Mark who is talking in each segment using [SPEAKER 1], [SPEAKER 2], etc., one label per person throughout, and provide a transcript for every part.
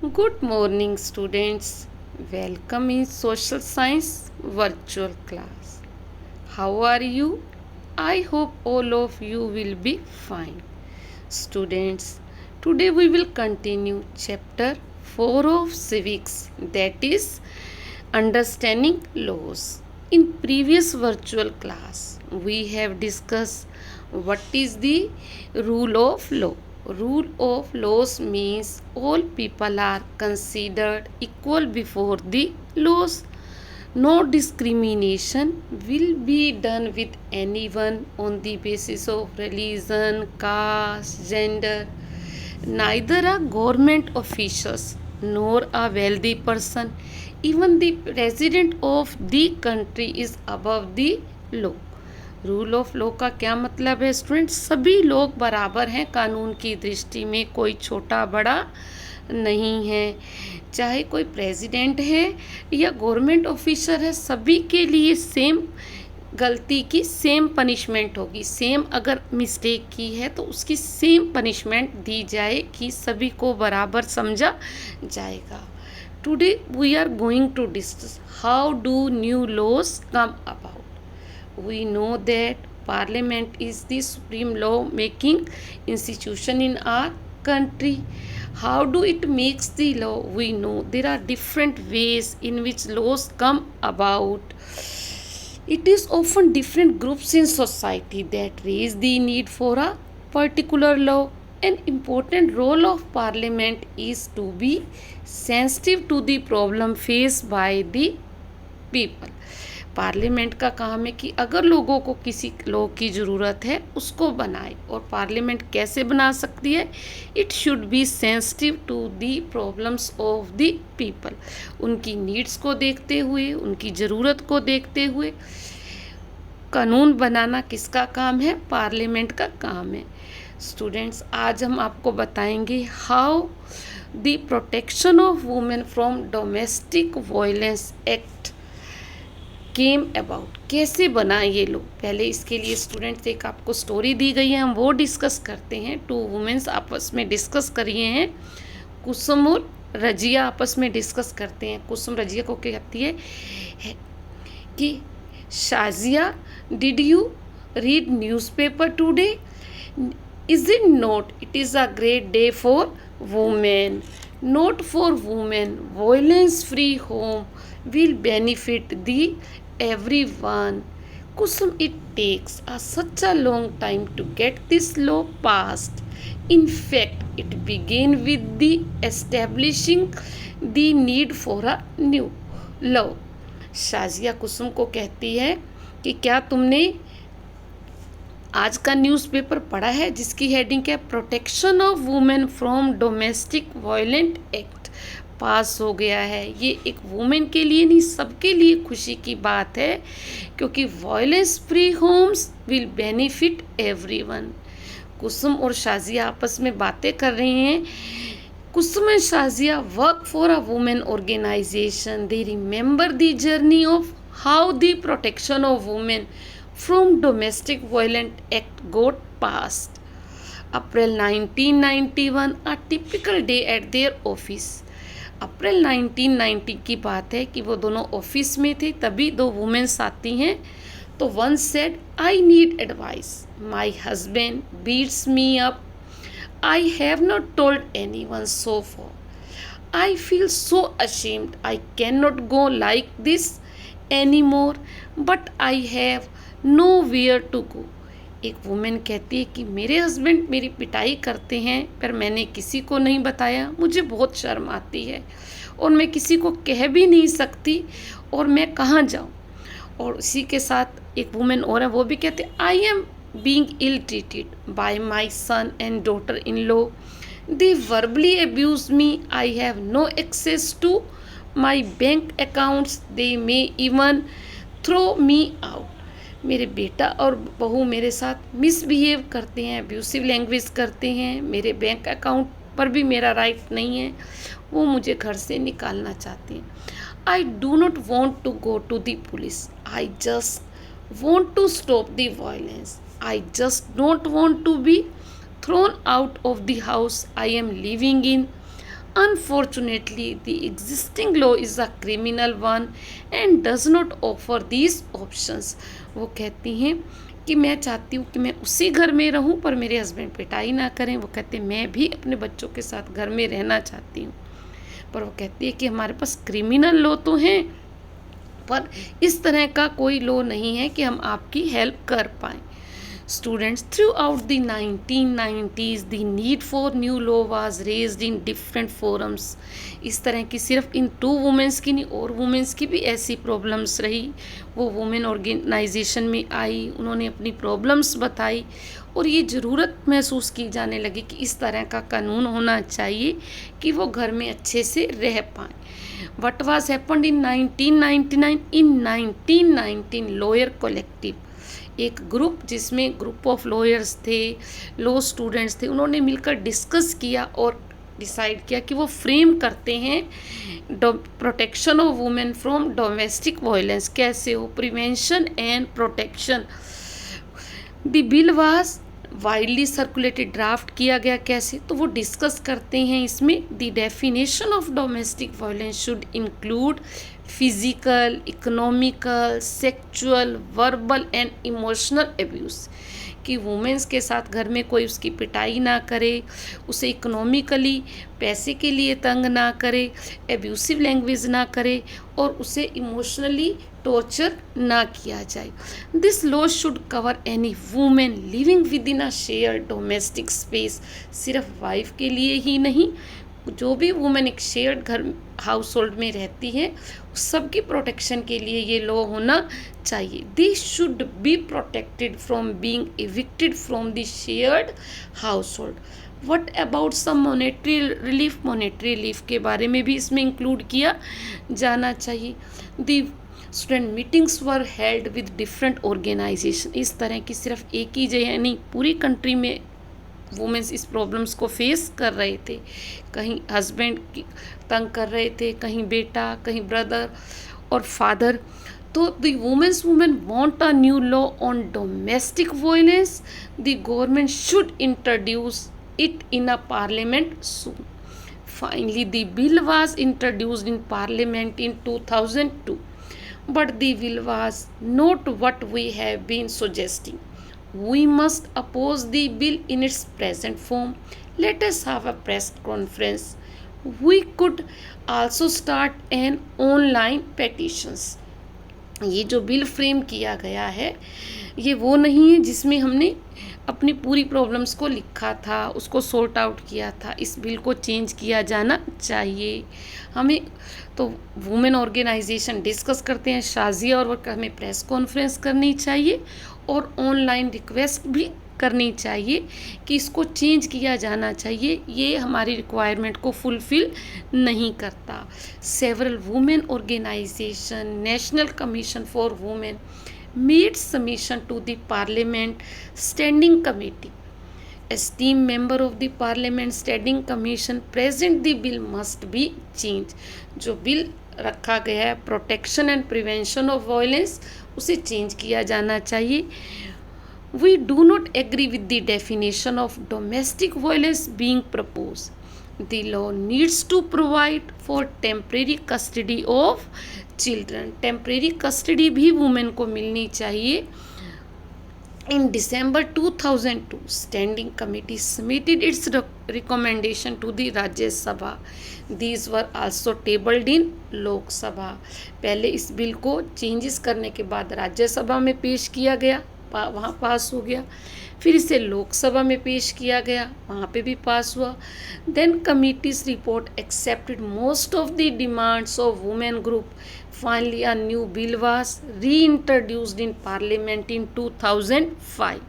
[SPEAKER 1] Good morning, students. Welcome in Social Science virtual class. How are you? I hope all of you will be fine. Students, today we will continue chapter 4 of civics, that is understanding laws. In previous virtual class, we have discussed what is the rule of law. Rule of laws means all people are considered equal before the laws. No discrimination will be done with anyone on the basis of religion, caste, gender. Neither a government officials nor a wealthy person, even the president of the country is above the law. Rule of law का क्या मतलब है student? सभी लोग बराबर हैं कानून की दृष्टि में, कोई छोटा बड़ा नहीं है। चाहे कोई प्रेसिडेंट है या गवर्नमेंट ऑफिसर है, सभी के लिए सेम गलती की सेम पनिशमेंट होगी। सेम अगर मिस्टेक की है तो उसकी सेम पनिशमेंट दी जाए कि सभी को बराबर समझा जाएगा। Today we are going to discuss how do new laws come about. We know that parliament is the supreme law making institution in our country. How do it makes the law? We know there are different ways in which laws come about. It is often different groups in society that raise the need for a particular law. An important role of parliament is to be sensitive to the problem faced by the people. Parliament का काम है कि अगर लोगों को किसी law की ज़रूरत है उसको बनाए। और पार्लियामेंट कैसे बना सकती है? It should be sensitive to the problems of the people. उनकी नीड्स को देखते हुए, उनकी ज़रूरत को देखते हुए कानून बनाना किसका काम है? पार्लियामेंट का काम है। स्टूडेंट्स, आज हम आपको बताएंगे how the protection of women from domestic violence act came about. कैसे बना ये लोग? पहले इसके लिए स्टूडेंट्स एक आपको स्टोरी दी गई है, हम वो डिस्कस करते हैं। टू वुमेन्स आपस में डिस्कस करिए हैं, कुसुम और रजिया आपस में डिस्कस करते हैं। कुसुम रजिया को कहती है कि Shazia, did you read newspaper today? Is it not? It is a great day for women, not for women. Violence free home will benefit the everyone. Kusum, it takes such a long time to get this law passed. In fact, it began with the establishing the need for a new law. Shazia Kusum को कहती है कि क्या तुमने आज का newspaper पढ़ा है जिसकी हेडिंग क्या है? Protection of women from domestic violent act पास हो गया है। ये एक वुमेन के लिए नहीं, सबके लिए खुशी की बात है, क्योंकि violence free homes will benefit everyone. Kusum और शाजिया आपस में बातें कर रही हैं। Kusum and Shazia work for a women organisation. They remember the journey of how the protection of women from domestic violent act got passed. April 1991, a typical day at their office. April 1990 की बात है कि वो दोनों ऑफिस में थे, तभी दो वुमेन्स आती हैं। तो one said, I need advice, my husband beats me up, I have not told anyone so far, I feel so ashamed, I cannot go like this any more, but I have nowhere to go. एक women कहती है कि मेरे husband मेरी पिटाई करते हैं, पर मैंने किसी को नहीं बताया, मुझे बहुत शर्म आती है और मैं किसी को कह भी नहीं सकती, और मैं कहाँ जाऊँ। और इसी के साथ एक वुमेन और है, वो भी कहते हैं, I am being ill treated by my son and daughter in law, they verbally abuse me, I have no access to my bank accounts, they may even throw me out. मेरे बेटा और बहू मेरे साथ मिसबिहेव करते हैं, abusive language करते हैं, मेरे बैंक अकाउंट पर भी मेरा राइट नहीं है, वो मुझे घर से निकालना चाहते हैं। I do not want to go to the police, I just want to stop the violence, I just don't want to be thrown out of the house I am living in, Unfortunately, the existing law is a criminal one and does not offer these options. वो कहती हैं कि मैं चाहती हूँ कि मैं उसी घर में रहूँ पर मेरे हस्बैंड पिटाई ना करें। वो कहते हैं मैं भी अपने बच्चों के साथ घर में रहना चाहती हूँ, पर वो कहती है कि हमारे पास क्रिमिनल लॉ तो हैं पर इस तरह का कोई लॉ नहीं है कि हम आपकी हेल्प कर पाएँ। Students, throughout the 1990s, the need for new law was raised in different forums. इस तरह की सिर्फ इन टू वुमेंस की नहीं और वुमेंस की भी ऐसी प्रॉब्लम्स रही। वो वुमेन ऑर्गेनाइजेशन में आई, उन्होंने अपनी प्रॉब्लम्स बताई और ये ज़रूरत महसूस की जाने लगी कि इस तरह का कानून होना चाहिए कि वो घर में अच्छे से रह पाएँ। What was happened in 1999? In 1919, lawyer collective, एक ग्रुप जिसमें ग्रुप ऑफ लॉयर्स थे, लॉ स्टूडेंट्स थे, उन्होंने मिलकर डिस्कस किया और डिसाइड किया कि वो फ्रेम करते हैं protection of women from domestic violence. कैसे हो? Prevention and protection. The bill was widely circulated, draft किया गया कैसे, तो वो डिस्कस करते हैं इसमें the definition of domestic violence should include physical, economical, sexual, verbal and emotional abuse, कि वुमेंस के साथ घर में कोई उसकी पिटाई ना करे, उसे इकोनॉमिकली पैसे के लिए तंग ना करे, एब्यूसिव लैंग्वेज ना करे और उसे इमोशनली टॉर्चर ना किया जाए। This law should cover any women living with in a share domestic space, सिर्फ वाइफ के लिए ही नहीं, जो भी वुमेन एक शेयर्ड घर हाउस होल्ड में रहती है सबकी प्रोटेक्शन के लिए ये लॉ होना चाहिए। This should be protected from being evicted from the shared household. What about some monetary relief, monetary relief के बारे में भी इसमें इंक्लूड किया जाना चाहिए। The student meetings were held with different organisation, इस तरह की सिर्फ एक ही जगह नहीं, पूरी कंट्री में वुमेंस इस प्रॉब्लम्स को फेस कर रहे थे। कहीं हस्बैंड तंग कर रहे थे, कहीं बेटा, कहीं ब्रदर और फादर। तो the women want a new law on domestic violence, the government should introduce it in a parliament soon. Finally, the bill was introduced in parliament in 2002, but the bill was not what we have been suggesting. We must oppose the bill in its present form. Let us have a press conference. We could also start an online petitions. ये जो bill frame किया गया है ये वो नहीं है जिसमें हमने अपनी पूरी प्रॉब्लम्स को लिखा था, उसको सॉर्ट आउट किया था। इस बिल को चेंज किया जाना चाहिए हमें। तो वुमेन ऑर्गेनाइजेशन डिस्कस करते हैं, शाजिया और वर्क, हमें प्रेस कॉन्फ्रेंस करनी चाहिए और ऑनलाइन रिक्वेस्ट भी करनी चाहिए कि इसको चेंज किया जाना चाहिए, ये हमारी रिक्वायरमेंट को फुलफिल नहीं करता। Several women organisation, national commission for women made submission to the parliament standing committee. Esteemed member of the parliament standing commission present the bill must be changed. जो बिल रखा गया है protection and prevention of violence उसे change किया जाना चाहिए। We do not agree with the definition of domestic violence being proposed. The law needs to provide for temporary custody of children. Temporary custody भी women को मिलनी चाहिए। In December 2002, Standing Committee submitted its recommendation to the Rajya Sabha. These were also tabled in लोक सभा। पहले इस bill को changes करने के बाद राज्यसभा में पेश किया गया, वहाँ पास हो गया, फिर इसे लोकसभा में पेश किया गया, वहाँ पे भी पास हुआ। Then committee's report accepted most of the demands of women group. Finally a new bill was reintroduced in parliament in 2005.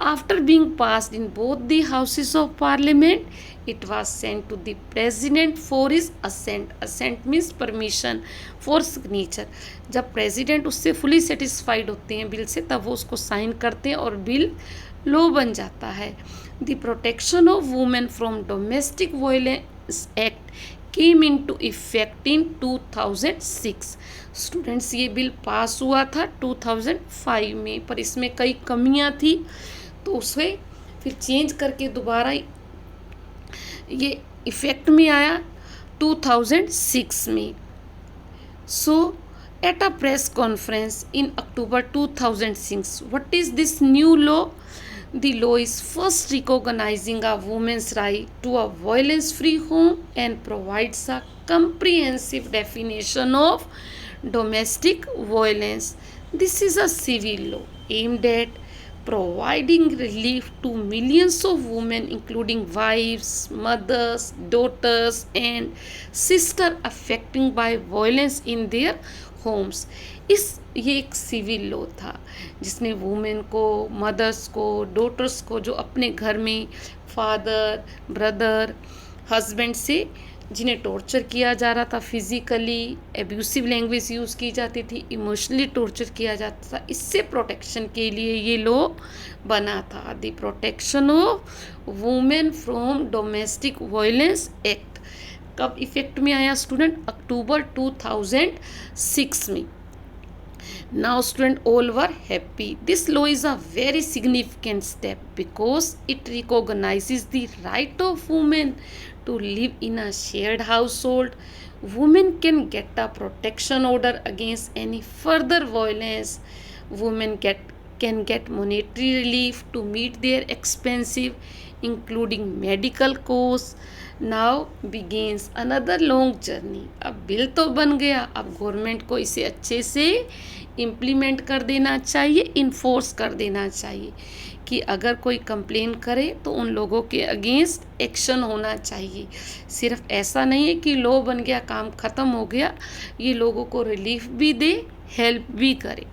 [SPEAKER 1] After being passed in both the houses of parliament, it was sent to the president for his assent. Assent means permission for signature. जब president उससे fully satisfied होते हैं bill से तब वो उसको sign करते हैं और बिल लॉ बन जाता है। The protection of women from domestic violence act came into effect in 2006. Students ये बिल पास हुआ था 2005 में, पर इसमें कई कमियां थी तो उसे फिर चेंज करके दोबारा ये इफेक्ट में आया 2006 में. So, at a press conference in October 2006, what is this new law? The law is first recognizing a woman's right to a violence-free home and provides a comprehensive definition of domestic violence. This is a civil law aimed at providing relief to millions of women, including wives, mothers, daughters, and sisters affected by violence in their homes. ये एक civil law था जिसने women को, mother's को, daughters को जो अपने घर में फादर, ब्रदर, हस्बैंड से जिन्हें टॉर्चर किया जा रहा था, फिजिकली एब्यूसिव लैंग्वेज यूज़ की जाती थी, इमोशनली टॉर्चर किया जाता था, इससे प्रोटेक्शन के लिए ये लॉ बना था. The protection of women from domestic violence act कब इफेक्ट में आया स्टूडेंट? अक्टूबर 2006 में. Now student all were happy. This law is a very significant step because it recognizes the right of women to live in a shared household. Women can get a protection order against any further violence. Women can get monetary relief to meet their expensive, including medical costs. Now begins another long journey. अब bill तो बन गया, अब government को इसे अच्छे से implement कर देना चाहिए, इन्फोर्स कर देना चाहिए कि अगर कोई कंप्लेन करे तो उन लोगों के अगेंस्ट एक्शन होना चाहिए. सिर्फ ऐसा नहीं है कि लॉ बन गया काम ख़त्म हो गया, ये लोगों को रिलीफ भी दे, हेल्प भी करे.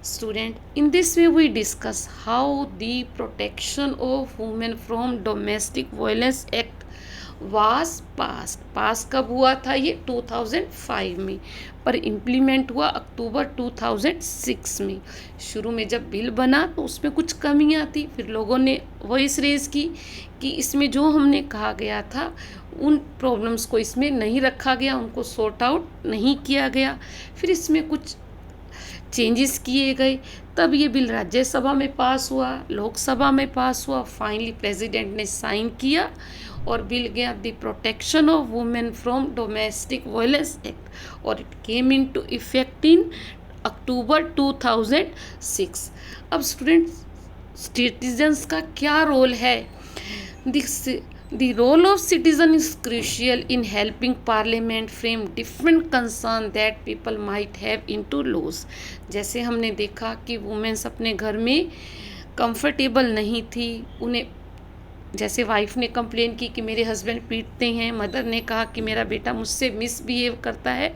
[SPEAKER 1] Student, in this way we discuss how the Protection of Women from Domestic Violence Act was pass कब हुआ था? ये 2005 में, पर इम्प्लीमेंट हुआ अक्टूबर 2006 में. शुरू में जब बिल बना तो उसमें कुछ कमियां थी, फिर लोगों ने वॉइस रेज की कि इसमें जो हमने कहा गया था उन प्रॉब्लम्स को इसमें नहीं रखा गया, उनको सॉर्ट आउट नहीं किया गया. फिर इसमें कुछ चेंजेस किए गए, तब ये बिल राज्यसभा में पास हुआ, लोकसभा में पास हुआ, फाइनली प्रेसिडेंट ने साइन किया और बिल गया the protection of women from domestic violence act और it came into effect in October 2006. अब स्टूडेंट, सिटीजन्स का क्या रोल है? The role of citizen is crucial in helping parliament frame different concern that people might have into laws. जैसे हमने देखा कि women's अपने घर में कंफर्टेबल नहीं थी, उन्हें जैसे वाइफ ने कंप्लेन की कि मेरे हस्बैंड पीटते हैं, मदर ने कहा कि मेरा बेटा मुझसे मिसबिहेव करता है.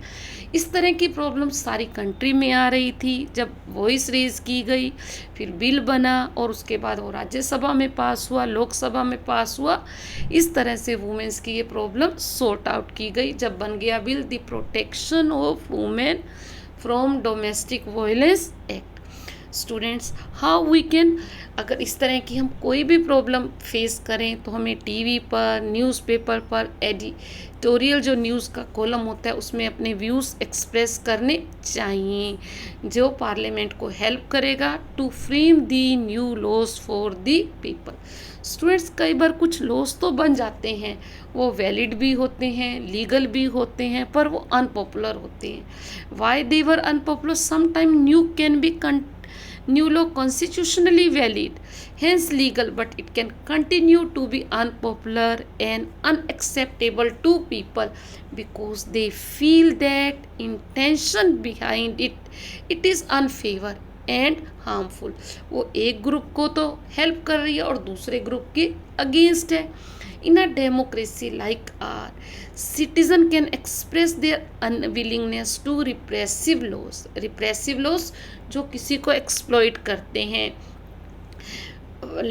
[SPEAKER 1] इस तरह की प्रॉब्लम सारी कंट्री में आ रही थी. जब वॉइस रेज की गई, फिर बिल बना और उसके बाद वो राज्यसभा में पास हुआ, लोकसभा में पास हुआ. इस तरह से वुमेन्स की ये प्रॉब्लम सॉर्ट आउट की गई जब बन गया bill the protection of women from domestic violence act. Students, how we can, अगर इस तरह की हम कोई भी प्रॉब्लम फेस करें तो हमें टीवी पर, न्यूज़पेपर पर, एडिटोरियल जो न्यूज़ का कॉलम होता है उसमें अपने व्यूज़ एक्सप्रेस करने चाहिए जो पार्लियामेंट को हेल्प करेगा to frame the new laws for the people. Students, कई बार कुछ लॉज तो बन जाते हैं, वो वैलिड भी होते हैं, लीगल भी होते हैं, पर वो अनपॉपुलर होते हैं. Why they were unpopular? Sometime new law constitutionally valid, hence legal, but it can continue to be unpopular and unacceptable to people because they feel that intention behind it is unfair and harmful. वो एक group को तो help कर रही है और दूसरे group के अगेंस्ट है. In a democracy like ours, citizens can express their unwillingness to repressive laws. Repressive laws जो किसी को exploit करते हैं.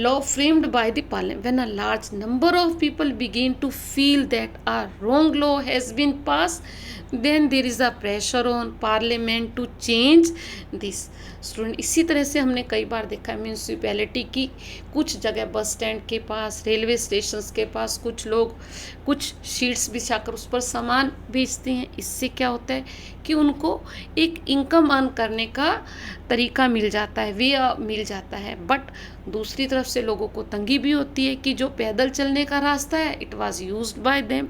[SPEAKER 1] Law framed by the parliament. When a large number of people begin to feel that a wrong law has been passed, then there is a pressure on parliament to change this. Student, इसी तरह से हमने कई बार देखा है municipality की कुछ जगह बस स्टैंड के पास, रेलवे स्टेशंस के पास कुछ लोग कुछ शीट्स बिछाकर उस पर सामान बेचते हैं। इससे क्या होता है कि उनको एक इनकम अर्न करने का तरीका मिल जाता है, वे मिल जाता है। बट दूसरी तरफ से लोगों को तंगी भी होती है कि जो पैदल चलने का रास्ता है, it was used by them,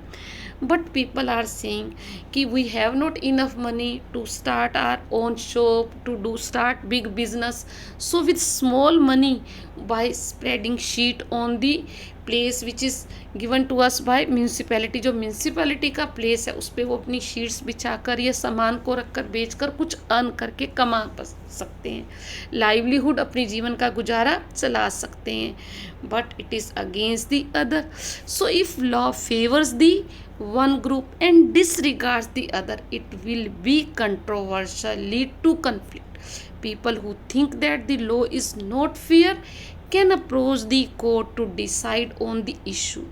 [SPEAKER 1] but people are saying कि we have not enough money to start our own shop, to do start big business, so with small money by spreading sheet on the place which is given to us by municipality. जो municipality का place है उस पर वो अपनी sheets बिछाकर या सामान को रखकर बेचकर कुछ अर्न करके कमा सकते हैं, लाइवलीहुड अपनी जीवन का गुजारा चला सकते हैं। But it is against the other, so if law favours the one group and disregards the other, it will be controversial, lead to conflict. People who think that the law is not fair can approach the court to decide on the issue.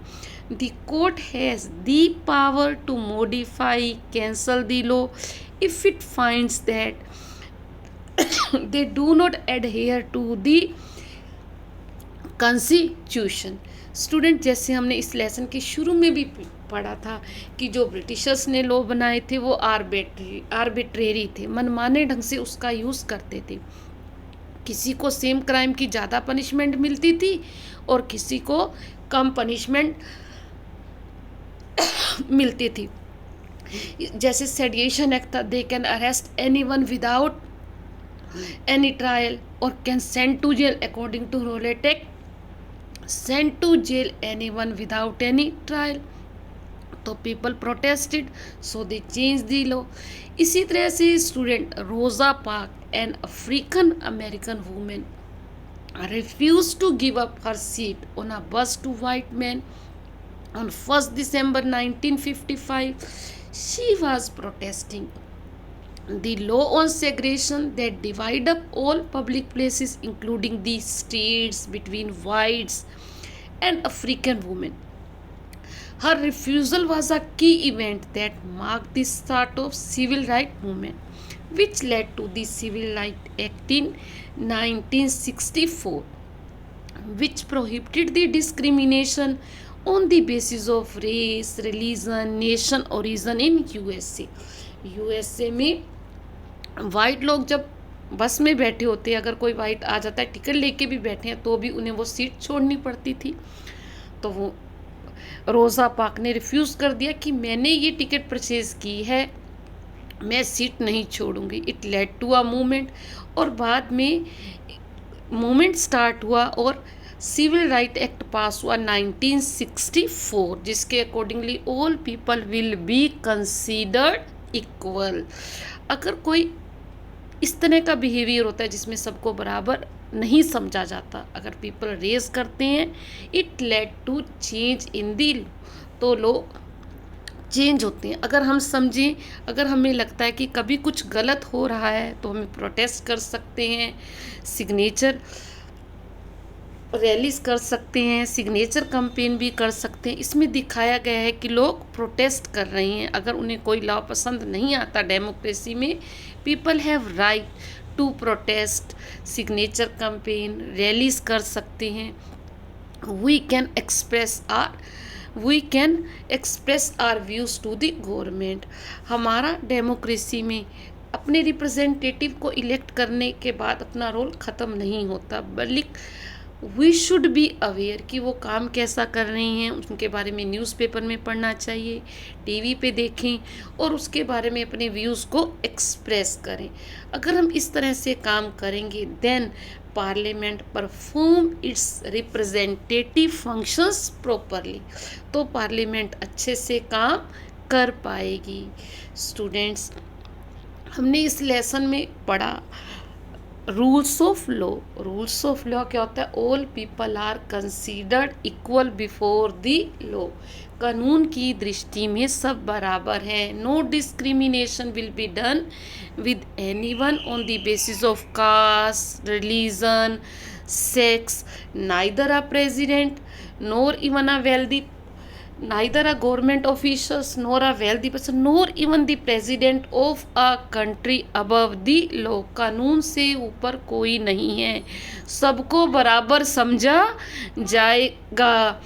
[SPEAKER 1] The court has the power to modify, cancel the law if it finds that they do not adhere to the constitution. Student, जैसे हमने इस lesson के शुरू में भी पढ़ा था कि जो ब्रिटिशर्स ने लॉ बनाए थे वो आर्बिट्रेरी थे, मनमाने ढंग से उसका यूज़ करते थे। किसी को सेम क्राइम की ज़्यादा पनिशमेंट मिलती थी और किसी को कम पनिशमेंट मिलती थी। जैसे सेडिएशन एक्ट था, they can arrest anyone without any trial और can send to jail according to Rowlatt act, sent to jail anyone without any trial। तो people protested, so they changed the law। इसी तरह से student, रोजा park, an African American women, refused to give up her seat on a bus to white men on 1st December 1955। She was protesting the law on segregation that divide up all public places including the streets between whites and African women। Her refusal was a key event that marked the start of civil rights movement, which led to the Civil Rights Act in 1964, which prohibited the discrimination on the basis of race, religion, nation origin in USA। USA में white लोग जब बस में बैठे होते हैं, अगर कोई वाइट आ जाता है टिकट लेके भी बैठे हैं तो भी उन्हें वो सीट छोड़नी पड़ती थी। तो वो रोज़ा पार्क ने रिफ्यूज़ कर दिया कि मैंने ये टिकट परचेज़ की है, मैं सीट नहीं छोड़ूंगी। It led to a movement, और बाद में मूवमेंट स्टार्ट हुआ और सिविल राइट एक्ट पास हुआ 1964, जिसके accordingly all people will be considered equal. अगर कोई इस तरह का बिहेवियर होता है जिसमें सबको बराबर नहीं समझा जाता, अगर पीपल रेज करते हैं, it led to change in the, तो लोग चेंज होते हैं। अगर हम समझें, अगर हमें लगता है कि कभी कुछ गलत हो रहा है तो हमें प्रोटेस्ट कर सकते हैं, सिग्नेचर रैलीज कर सकते हैं, सिग्नेचर कैंपेन भी कर सकते हैं। इसमें दिखाया गया है कि लोग प्रोटेस्ट कर रहे हैं। अगर उन्हें कोई लॉ पसंद नहीं आता डेमोक्रेसी में, people have right to protest, signature campaign, rallies कर सकते हैं। We can express our views to the government. हमारा डेमोक्रेसी में अपने रिप्रेजेंटेटिव को इलेक्ट करने के बाद अपना रोल ख़त्म नहीं होता, बल्कि वी शुड बी अवेयर कि वो काम कैसा कर रही हैं, उनके बारे में न्यूज़पेपर में पढ़ना चाहिए, टीवी पे देखें और उसके बारे में अपने व्यूज़ को एक्सप्रेस करें। अगर हम इस तरह से काम करेंगे, then parliament perform its representative functions properly, तो पार्लियामेंट अच्छे से काम कर पाएगी। स्टूडेंट्स, हमने इस लेसन में पढ़ा rules of law. Rules of law क्या होता है? All people are considered equal before the law. कानून की दृष्टि में सब बराबर हैं। No discrimination will be done with anyone on the basis of caste, religion, sex, neither a president nor even a wealthy neither a government officials nor a wealthy person nor even the president of a country above the law. कानून से ऊपर कोई नहीं है, सबको बराबर समझा जाएगा।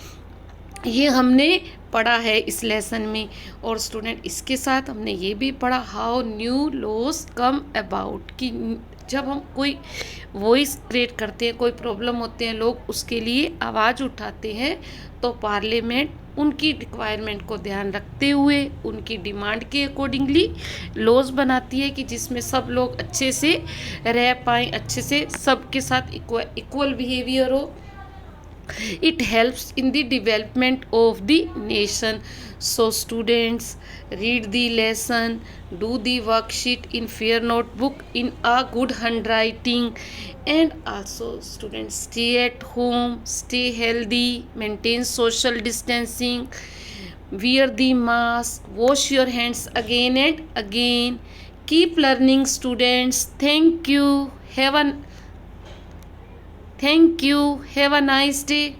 [SPEAKER 1] ये हमने पढ़ा है इस लेसन में। और स्टूडेंट इसके साथ हमने ये भी पढ़ा how new laws come about, कि जब हम कोई वॉइस क्रिएट करते हैं, कोई प्रॉब्लम होते हैं, लोग उसके लिए आवाज़ उठाते हैं, तो पार्लियामेंट उनकी रिक्वायरमेंट को ध्यान रखते हुए उनकी डिमांड के अकॉर्डिंगली लॉज बनाती है कि जिसमें सब लोग अच्छे से रह पाएँ, अच्छे से सबके साथ इक्वल बिहेवियर हो। It helps in the development of the nation. So students, read the lesson, do the worksheet in fair notebook in a good handwriting, and also students stay at home, stay healthy, maintain social distancing, wear the mask, wash your hands again and again. Keep learning students. Thank you. Have a nice day.